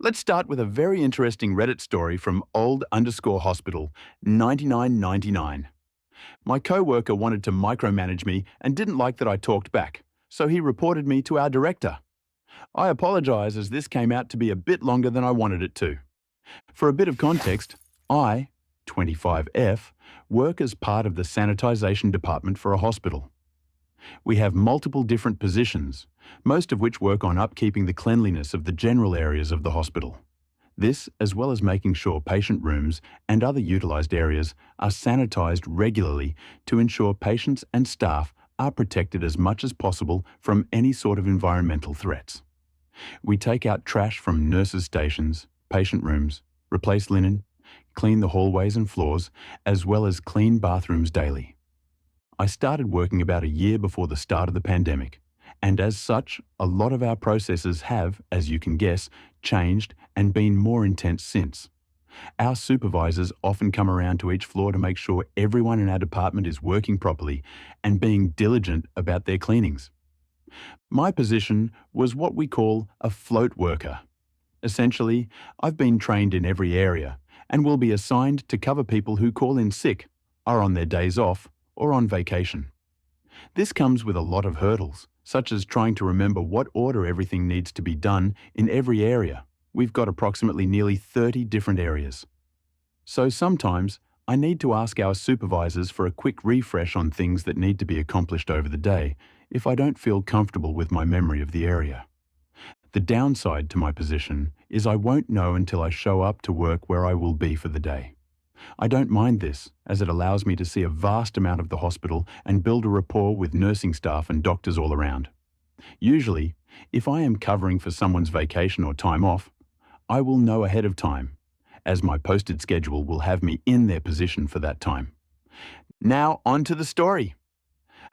Let's start with a very interesting Reddit story from old_hospital 9999. My coworker wanted to micromanage me and didn't like that I talked back, so he reported me to our director. I apologize as this came out to be a bit longer than I wanted it to. For a bit of context, I, 25F, work as part of the sanitization department for a hospital. We have multiple different positions, most of which work on upkeeping the cleanliness of the general areas of the hospital. This, as well as making sure patient rooms and other utilised areas are sanitised regularly to ensure patients and staff are protected as much as possible from any sort of environmental threats. We take out trash from nurses' stations, patient rooms, replace linen, clean the hallways and floors, as well as clean bathrooms daily. I started working about a year before the start of the pandemic, and as such, a lot of our processes have, as you can guess, changed and been more intense since. Our supervisors often come around to each floor to make sure everyone in our department is working properly and being diligent about their cleanings. My position was what we call a float worker. Essentially, I've been trained in every area and will be assigned to cover people who call in sick, are on their days off, or on vacation. This comes with a lot of hurdles, such as trying to remember what order everything needs to be done in every area. We've got approximately nearly 30 different areas. So sometimes I need to ask our supervisors for a quick refresh on things that need to be accomplished over the day if I don't feel comfortable with my memory of the area. The downside to my position is I won't know until I show up to work where I will be for the day. I don't mind this, as it allows me to see a vast amount of the hospital and build a rapport with nursing staff and doctors all around. Usually, if I am covering for someone's vacation or time off, I will know ahead of time, as my posted schedule will have me in their position for that time. Now on to the story.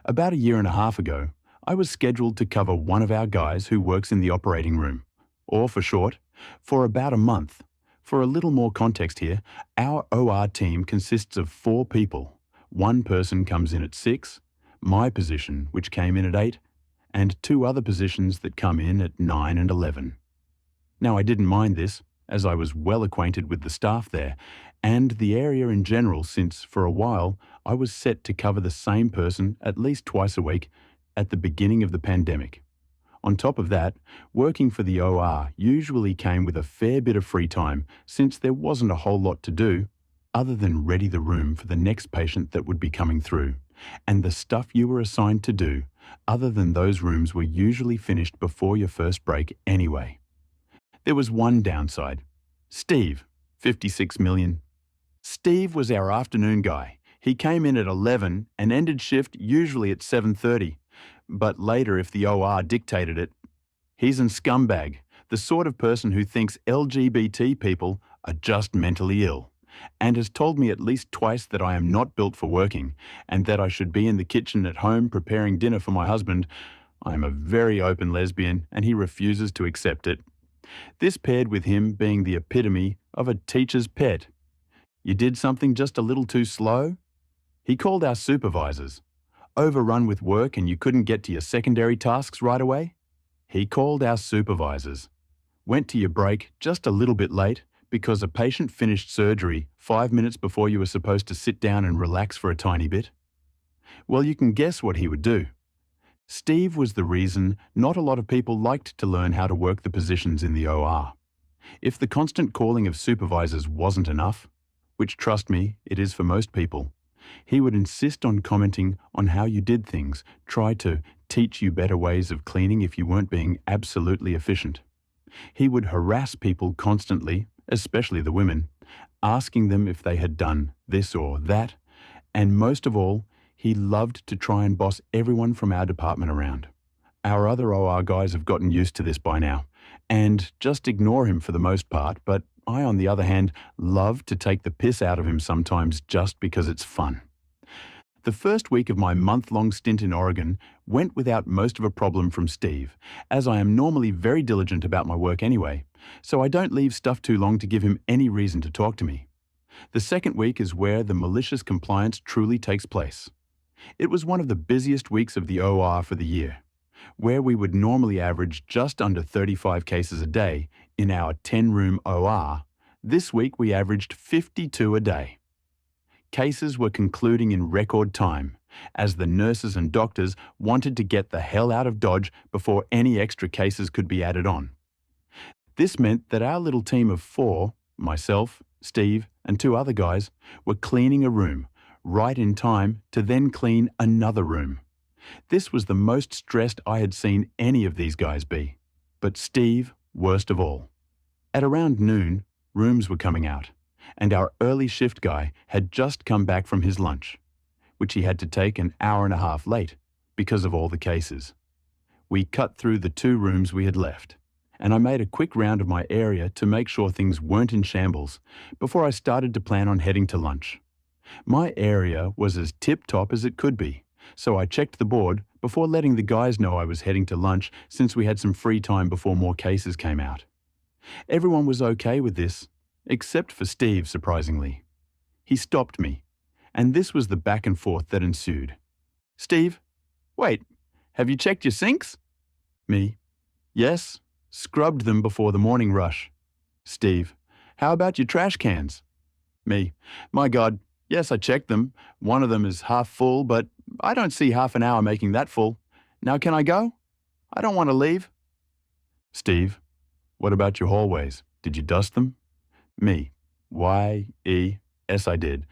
About a year and a half ago, I was scheduled to cover one of our guys who works in the operating room, or for short, for about a month. For a little more context here, our OR team consists of 4 people. One person comes in at 6, my position, which came in at 8, and 2 other positions that come in at 9 and 11. Now, I didn't mind this, as I was well acquainted with the staff there, and the area in general since, for a while, I was set to cover the same person at least twice a week at the beginning of the pandemic. On top of that, working for the OR usually came with a fair bit of free time since there wasn't a whole lot to do other than ready the room for the next patient that would be coming through, and the stuff you were assigned to do other than those rooms were usually finished before your first break anyway. There was one downside. Steve, 56 million. Steve was our afternoon guy. He came in at 11 and ended shift usually at 7:30. But later if the OR dictated it. He's an scumbag, the sort of person who thinks LGBT people are just mentally ill, and has told me at least twice that I am not built for working, and that I should be in the kitchen at home preparing dinner for my husband. I am a very open lesbian, and he refuses to accept it. This paired with him being the epitome of a teacher's pet. You did something just a little too slow? He called our supervisors. Overrun with work and you couldn't get to your secondary tasks right away? He called our supervisors. Went to your break just a little bit late because a patient finished surgery 5 minutes before you were supposed to sit down and relax for a tiny bit? Well, you can guess what he would do. Steve was the reason not a lot of people liked to learn how to work the positions in the OR. If the constant calling of supervisors wasn't enough, which trust me, it is for most people, he would insist on commenting on how you did things, try to teach you better ways of cleaning if you weren't being absolutely efficient. He would harass people constantly, especially the women, asking them if they had done this or that, and most of all, he loved to try and boss everyone from our department around. Our other OR guys have gotten used to this by now, and just ignore him for the most part, but I, on the other hand, love to take the piss out of him sometimes just because it's fun. The first week of my month-long stint in Oregon went without most of a problem from Steve, as I am normally very diligent about my work anyway, so I don't leave stuff too long to give him any reason to talk to me. The second week is where the malicious compliance truly takes place. It was one of the busiest weeks of the OR for the year. Where we would normally average just under 35 cases a day, In our 10-room OR, this week we averaged 52 a day. Cases were concluding in record time, as the nurses and doctors wanted to get the hell out of Dodge before any extra cases could be added on. This meant that our little team of 4, myself, Steve, and 2 other guys, were cleaning a room, right in time to then clean another room. This was the most stressed I had seen any of these guys be, but Steve worst of all. At around noon, rooms were coming out, and our early shift guy had just come back from his lunch, which he had to take an hour and a half late because of all the cases. We cut through the 2 rooms we had left, and I made a quick round of my area to make sure things weren't in shambles before I started to plan on heading to lunch. My area was as tip-top as it could be, so I checked the board before letting the guys know I was heading to lunch since we had some free time before more cases came out. Everyone was okay with this, except for Steve, surprisingly. He stopped me, and this was the back and forth that ensued. Steve, wait, have you checked your sinks? Me, yes, scrubbed them before the morning rush. Steve, how about your trash cans? Me, my God, yes, I checked them. One of them is half full, but I don't see half an hour making that full. Now can I go? I don't want to leave. Steve, what about your hallways? Did you dust them? Me, yes, I did.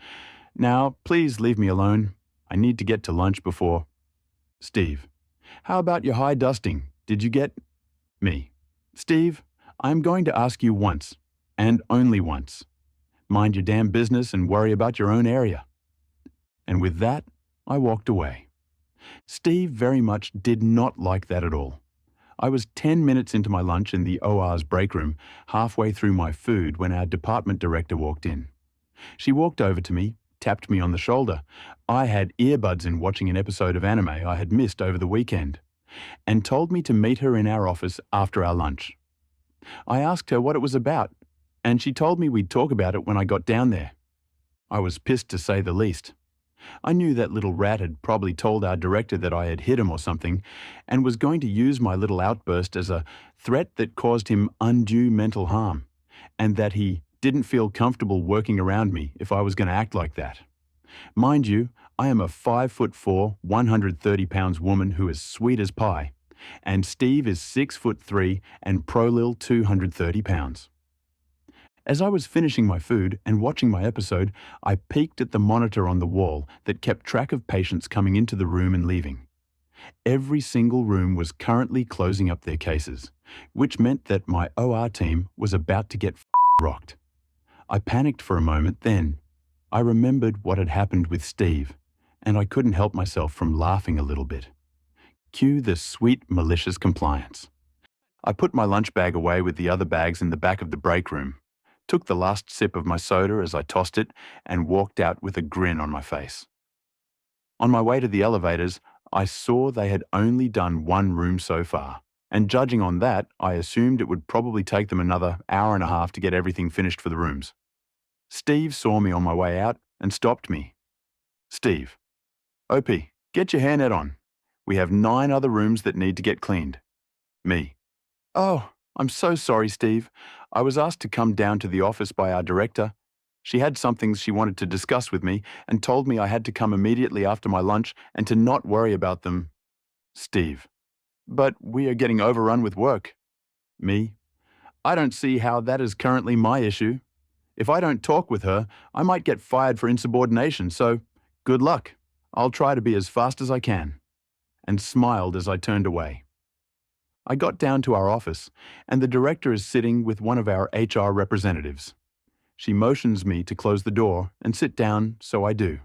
Now, please leave me alone. I need to get to lunch before. Steve, how about your high dusting? Did you get... Me, Steve, I'm going to ask you once, and only once. Mind your damn business and worry about your own area. And with that, I walked away. Steve very much did not like that at all. I was 10 minutes into my lunch in the OR's break room, halfway through my food, when our department director walked in. She walked over to me, tapped me on the shoulder. I had earbuds in watching an episode of anime I had missed over the weekend, and told me to meet her in our office after our lunch. I asked her what it was about, and she told me we'd talk about it when I got down there. I was pissed to say the least. I knew that little rat had probably told our director that I had hit him or something, and was going to use my little outburst as a threat that caused him undue mental harm, and that he didn't feel comfortable working around me if I was going to act like that. Mind you, I am a 5'4", 130 pounds woman who is sweet as pie, and Steve is 6'3" and pro-lil 230 pounds. As I was finishing my food and watching my episode, I peeked at the monitor on the wall that kept track of patients coming into the room and leaving. Every single room was currently closing up their cases, which meant that my OR team was about to get rocked. I panicked for a moment then. I remembered what had happened with Steve, and I couldn't help myself from laughing a little bit. Cue the sweet malicious compliance. I put my lunch bag away with the other bags in the back of the break room, took the last sip of my soda as I tossed it, and walked out with a grin on my face. On my way to the elevators, I saw they had only done 1 room so far, and judging on that, I assumed it would probably take them another hour and a half to get everything finished for the rooms. Steve saw me on my way out and stopped me. Steve, OP, get your hairnet on. We have 9 other rooms that need to get cleaned. Me, oh, I'm so sorry, Steve. I was asked to come down to the office by our director. She had some things she wanted to discuss with me and told me I had to come immediately after my lunch and to not worry about them. Steve, but we are getting overrun with work. Me, I don't see how that is currently my issue. If I don't talk with her, I might get fired for insubordination, so good luck. I'll try to be as fast as I can. And smiled as I turned away. I got down to our office, and the director is sitting with one of our HR representatives. She motions me to close the door and sit down, so I do.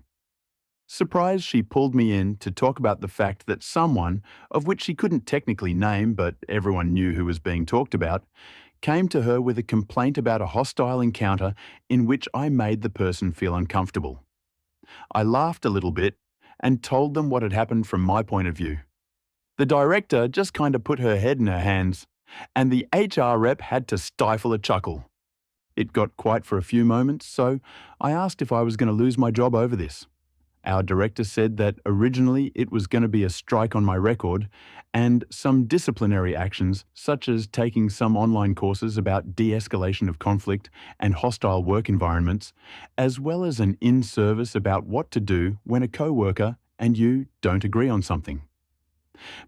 Surprised, she pulled me in to talk about the fact that someone, of which she couldn't technically name but everyone knew who was being talked about, came to her with a complaint about a hostile encounter in which I made the person feel uncomfortable. I laughed a little bit and told them what had happened from my point of view. The director just kind of put her head in her hands, and the HR rep had to stifle a chuckle. It got quiet for a few moments, so I asked if I was going to lose my job over this. Our director said that originally it was going to be a strike on my record and some disciplinary actions, such as taking some online courses about de-escalation of conflict and hostile work environments, as well as an in-service about what to do when a coworker and you don't agree on something.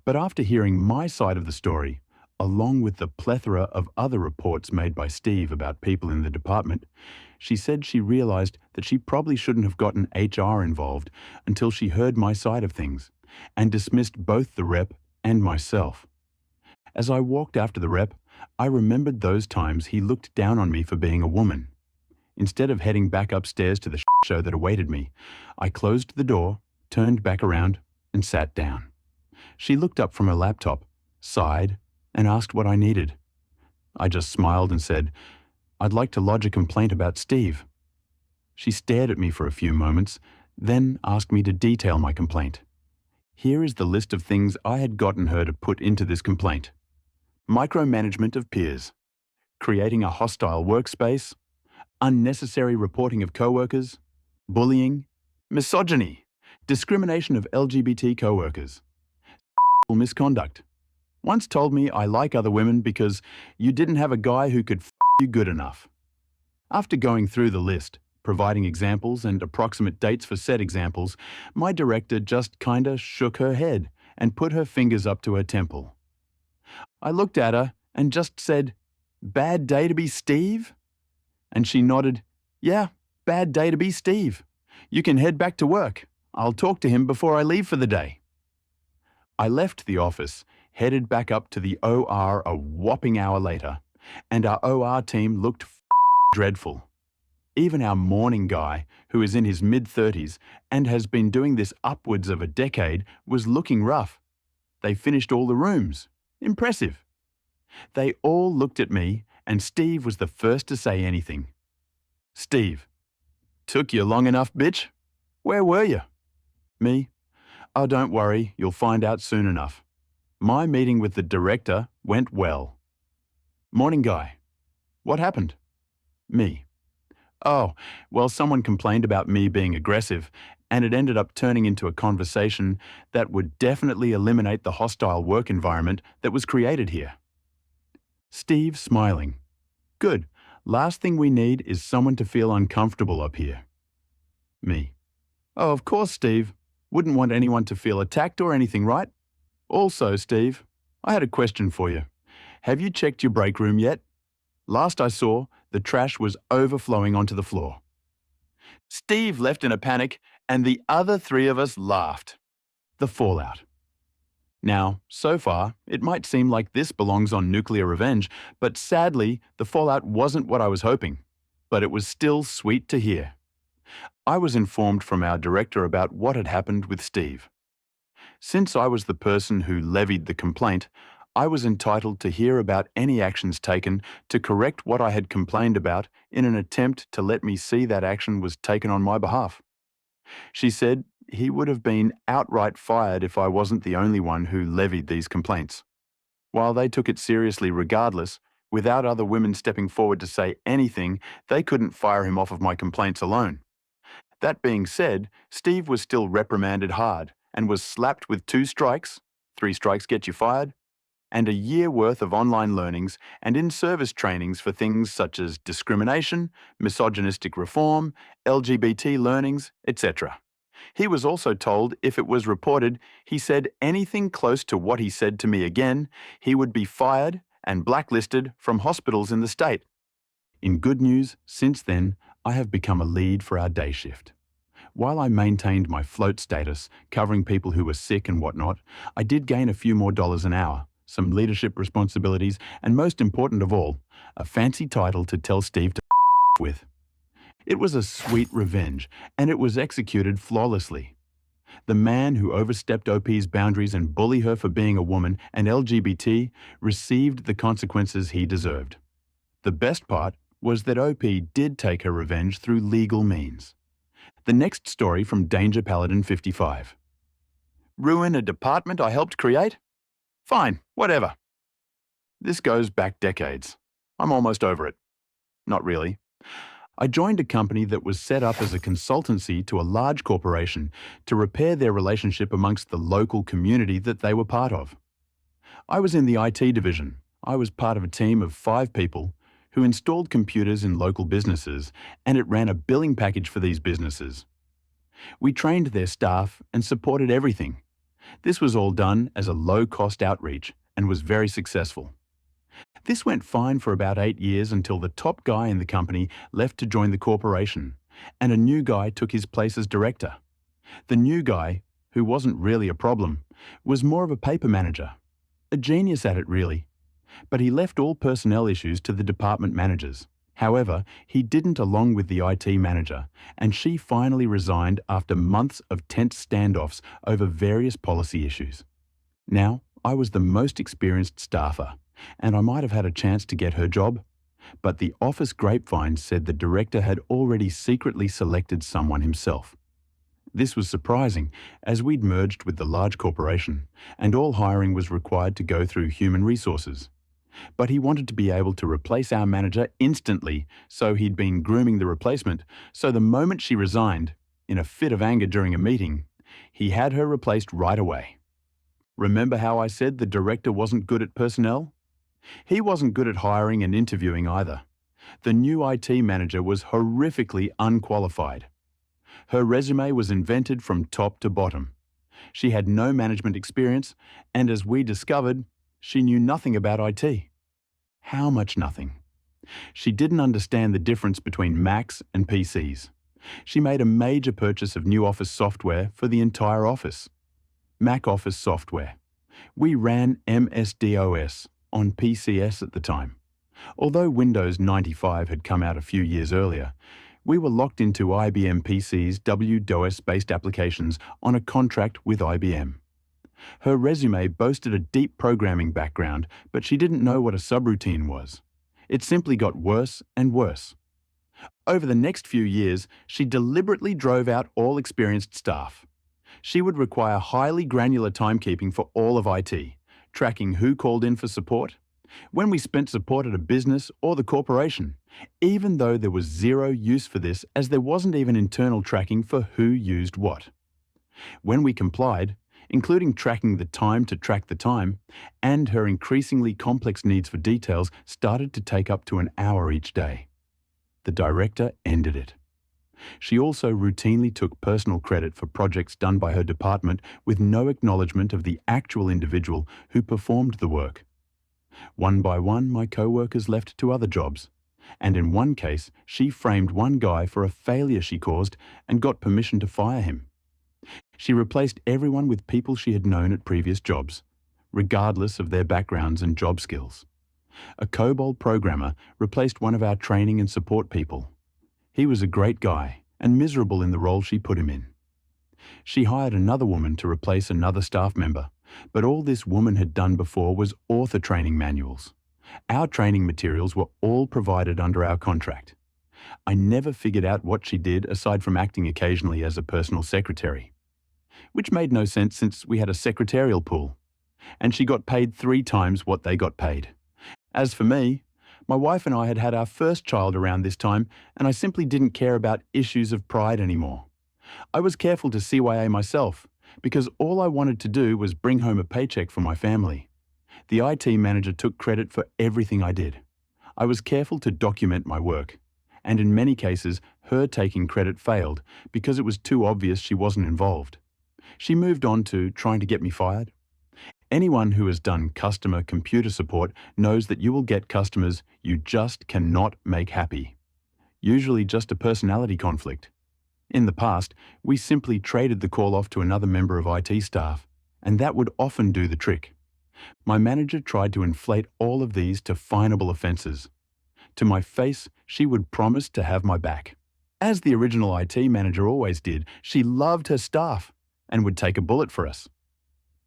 But after hearing my side of the story, along with the plethora of other reports made by Steve about people in the department, she said she realized that she probably shouldn't have gotten HR involved until she heard my side of things, and dismissed both the rep and myself. As I walked after the rep, I remembered those times he looked down on me for being a woman. Instead of heading back upstairs to the show that awaited me, I closed the door, turned back around, and sat down. She looked up from her laptop, sighed, and asked what I needed. I just smiled and said, "I'd like to lodge a complaint about Steve." She stared at me for a few moments, then asked me to detail my complaint. Here is the list of things I had gotten her to put into this complaint: micromanagement of peers, creating a hostile workspace, unnecessary reporting of coworkers, bullying, misogyny, discrimination of LGBT coworkers, misconduct. Once told me I like other women because you didn't have a guy who could you good enough. After going through the list, providing examples and approximate dates for said examples, my director just kinda shook her head and put her fingers up to her temple. I looked at her and just said, "Bad day to be Steve?" And she nodded, "Yeah, bad day to be Steve. You can head back to work. I'll talk to him before I leave for the day." I left the office, headed back up to the OR a whopping hour later, and our OR team looked dreadful. Even our morning guy, who is in his mid-30s and has been doing this upwards of a decade, was looking rough. They finished all the rooms. Impressive. They all looked at me, and Steve was the first to say anything. "Steve, took you long enough, bitch? Where were you?" Me? "Oh, don't worry, you'll find out soon enough. My meeting with the director went well." Morning guy. "What happened?" Me. "Oh, well, someone complained about me being aggressive, and it ended up turning into a conversation that would definitely eliminate the hostile work environment that was created here." Steve smiling. "Good. Last thing we need is someone to feel uncomfortable up here." Me. "Oh, of course, Steve. Wouldn't want anyone to feel attacked or anything, right? Also, Steve, I had a question for you. Have you checked your break room yet? Last I saw, the trash was overflowing onto the floor." Steve left in a panic, and the other three of us laughed. The fallout. Now, so far, it might seem like this belongs on Nuclear Revenge, but sadly, the fallout wasn't what I was hoping. But it was still sweet to hear. I was informed from our director about what had happened with Steve. Since I was the person who levied the complaint, I was entitled to hear about any actions taken to correct what I had complained about in an attempt to let me see that action was taken on my behalf. She said he would have been outright fired if I wasn't the only one who levied these complaints. While they took it seriously regardless, without other women stepping forward to say anything, they couldn't fire him off of my complaints alone. That being said, Steve was still reprimanded hard and was slapped with 2 strikes, 3 strikes get you fired, and a year worth of online learnings and in-service trainings for things such as discrimination, misogynistic reform, LGBT learnings, etc. He was also told if it was reported he said anything close to what he said to me again, he would be fired and blacklisted from hospitals in the state. In good news, since then, I have become a lead for our day shift. While I maintained my float status, covering people who were sick and whatnot, I did gain a few more dollars an hour, some leadership responsibilities, and most important of all, a fancy title to tell Steve to with. It was a sweet revenge, and it was executed flawlessly. The man who overstepped OP's boundaries and bullied her for being a woman and LGBT received the consequences he deserved. The best part was that OP did take her revenge through legal means. The next story from Danger Paladin 55. Ruin a department I helped create? Fine, whatever. This goes back decades. I'm almost over it. Not really. I joined a company that was set up as a consultancy to a large corporation to repair their relationship amongst the local community that they were part of. I was in the IT division. I was part of a team of 5 people who installed computers in local businesses, and it ran a billing package for these businesses. We trained their staff and supported everything. This was all done as a low-cost outreach and was very successful. This went fine for about 8 years until the top guy in the company left to join the corporation, and a new guy took his place as director. The new guy, who wasn't really a problem, was more of a paper manager. A genius at it, really. But he left all personnel issues to the department managers. However, he didn't along with the IT manager, and she finally resigned after months of tense standoffs over various policy issues. Now, I was the most experienced staffer, and I might have had a chance to get her job, but the office grapevine said the director had already secretly selected someone himself. This was surprising, as we'd merged with the large corporation, and all hiring was required to go through human resources. But he wanted to be able to replace our manager instantly, so he'd been grooming the replacement, so the moment she resigned, in a fit of anger during a meeting, he had her replaced right away. Remember how I said the director wasn't good at personnel? He wasn't good at hiring and interviewing either. The new IT manager was horrifically unqualified. Her resume was invented from top to bottom. She had no management experience, and as we discovered, she knew nothing about IT. How much nothing? She didn't understand the difference between Macs and PCs. She made a major purchase of new Office software for the entire office. Mac Office software. We ran MS-DOS on PCS at the time. Although Windows 95 had come out a few years earlier, we were locked into IBM PC's WDOS-based applications on a contract with IBM. Her resume boasted a deep programming background, but she didn't know what a subroutine was. It simply got worse and worse. Over the next few years, she deliberately drove out all experienced staff. She would require highly granular timekeeping for all of IT, tracking who called in for support, when we spent support at a business or the corporation, even though there was zero use for this as there wasn't even internal tracking for who used what. When we complied, including tracking the time to track the time, and her increasingly complex needs for details started to take up to an hour each day. The director ended it. She also routinely took personal credit for projects done by her department with no acknowledgement of the actual individual who performed the work. One by one, my co-workers left to other jobs, and in one case, she framed one guy for a failure she caused and got permission to fire him. She replaced everyone with people she had known at previous jobs, regardless of their backgrounds and job skills. A COBOL programmer replaced one of our training and support people. He was a great guy and miserable in the role she put him in. She hired another woman to replace another staff member, but all this woman had done before was author training manuals. Our training materials were all provided under our contract. I never figured out what she did aside from acting occasionally as a personal secretary, which made no sense since we had a secretarial pool, and she got paid 3 times what they got paid. As for me, my wife and I had had our first child around this time, and I simply didn't care about issues of pride anymore. I was careful to CYA myself, because all I wanted to do was bring home a paycheck for my family. The IT manager took credit for everything I did. I was careful to document my work, and in many cases, her taking credit failed because it was too obvious she wasn't involved. She moved on to trying to get me fired. Anyone who has done customer computer support knows that you will get customers you just cannot make happy. Usually just a personality conflict. In the past, we simply traded the call off to another member of IT staff, and that would often do the trick. My manager tried to inflate all of these to finable offences. To my face, she would promise to have my back. As the original IT manager always did, she loved her staff and would take a bullet for us.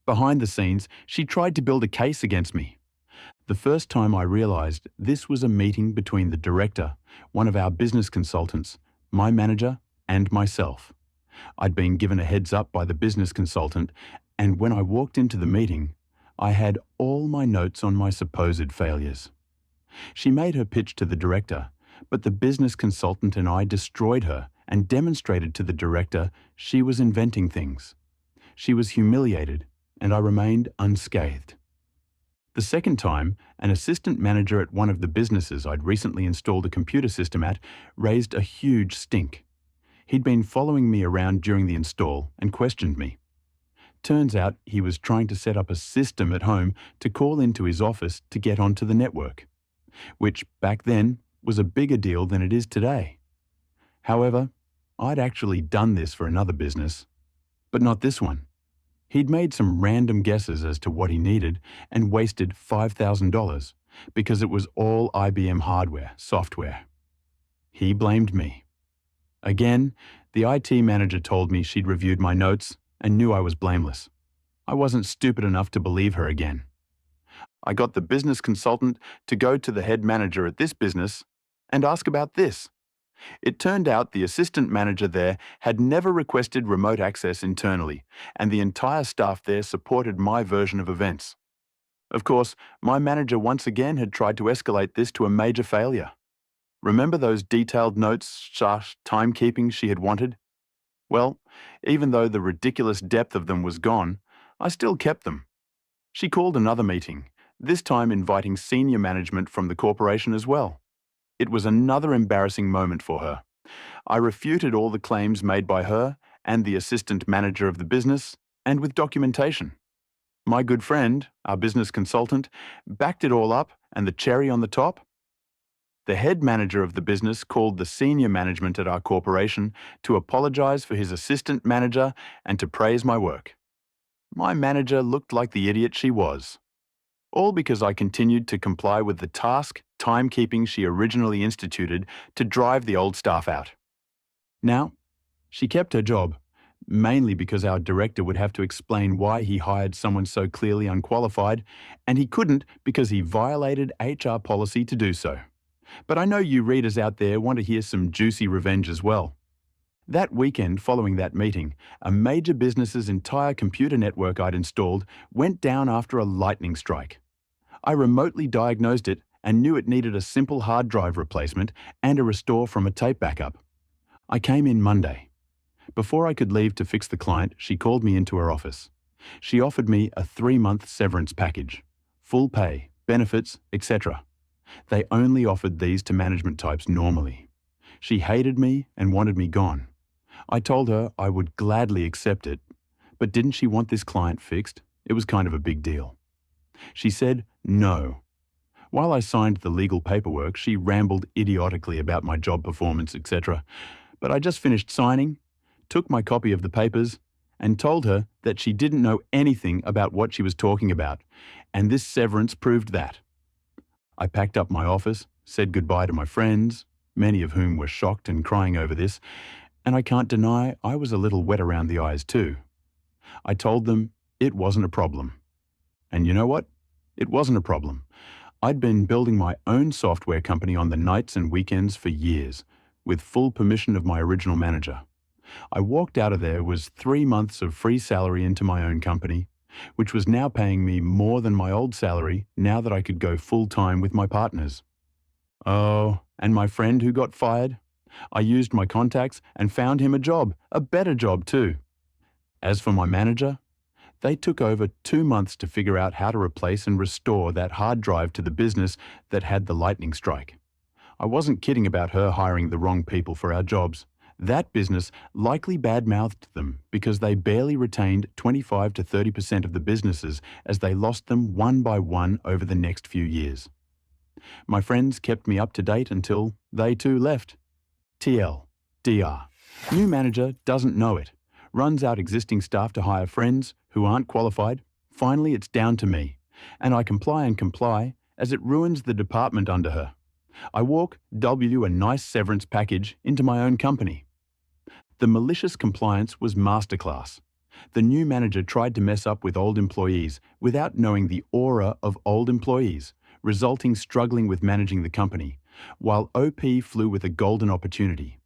Behind the scenes, she tried to build a case against me. The first time I realised this was a meeting between the director, one of our business consultants, my manager, and myself. I'd been given a heads up by the business consultant, and when I walked into the meeting, I had all my notes on my supposed failures. She made her pitch to the director, But the business consultant and I destroyed her and demonstrated to the director she was inventing things. She was humiliated, and I remained unscathed. The second time, an assistant manager at one of the businesses I'd recently installed a computer system at raised a huge stink. He'd been following me around during the install and questioned me. Turns out he was trying to set up a system at home to call into his office to get onto the network, which back then was a bigger deal than it is today. However, I'd actually done this for another business, but not this one. He'd made some random guesses as to what he needed and wasted $5,000 because it was all IBM hardware, software. He blamed me. Again, the IT manager told me she'd reviewed my notes and knew I was blameless. I wasn't stupid enough to believe her again. I got the business consultant to go to the head manager at this business and ask about this. It turned out the assistant manager there had never requested remote access internally, and the entire staff there supported my version of events. Of course, my manager once again had tried to escalate this to a major failure. Remember those detailed notes / timekeeping she had wanted? Well, even though the ridiculous depth of them was gone, I still kept them. She called another meeting, this time inviting senior management from the corporation as well. It was another embarrassing moment for her. I refuted all the claims made by her and the assistant manager of the business, and with documentation. My good friend, our business consultant, backed it all up, and the cherry on the top? The head manager of the business called the senior management at our corporation to apologize for his assistant manager and to praise my work. My manager looked like the idiot she was. All because I continued to comply with the task, timekeeping she originally instituted to drive the old staff out. Now, she kept her job, mainly because our director would have to explain why he hired someone so clearly unqualified, and he couldn't because he violated HR policy to do so. But I know you readers out there want to hear some juicy revenge as well. That weekend following that meeting, a major business's entire computer network I'd installed went down after a lightning strike. I remotely diagnosed it and knew it needed a simple hard drive replacement and a restore from a tape backup. I came in Monday. Before I could leave to fix the client, she called me into her office. She offered me a 3-month severance package, full pay, benefits, etc. They only offered these to management types normally. She hated me and wanted me gone. I told her I would gladly accept it, but didn't she want this client fixed? It was kind of a big deal. She said no. While I signed the legal paperwork, she rambled idiotically about my job performance, etc. But I just finished signing, took my copy of the papers, and told her that she didn't know anything about what she was talking about, and this severance proved that. I packed up my office, said goodbye to my friends, many of whom were shocked and crying over this, and I can't deny I was a little wet around the eyes too. I told them it wasn't a problem. And you know what? It wasn't a problem. I'd been building my own software company on the nights and weekends for years, with full permission of my original manager. I walked out of there with 3 months of free salary into my own company, which was now paying me more than my old salary now that I could go full-time with my partners. Oh, and my friend who got fired? I used my contacts and found him a job, a better job too. As for my manager, they took over 2 months to figure out how to replace and restore that hard drive to the business that had the lightning strike. I wasn't kidding about her hiring the wrong people for our jobs. That business likely badmouthed them because they barely retained 25 to 30% of the businesses as they lost them one by one over the next few years. My friends kept me up to date until they too left. TL, DR. New manager doesn't know it. Runs out existing staff to hire friends who aren't qualified. Finally, it's down to me. And I comply and comply as it ruins the department under her. I walk W a nice severance package into my own company. The malicious compliance was masterclass. The new manager tried to mess up with old employees without knowing the aura of old employees, resulting struggling with managing the company, while OP flew with a golden opportunity.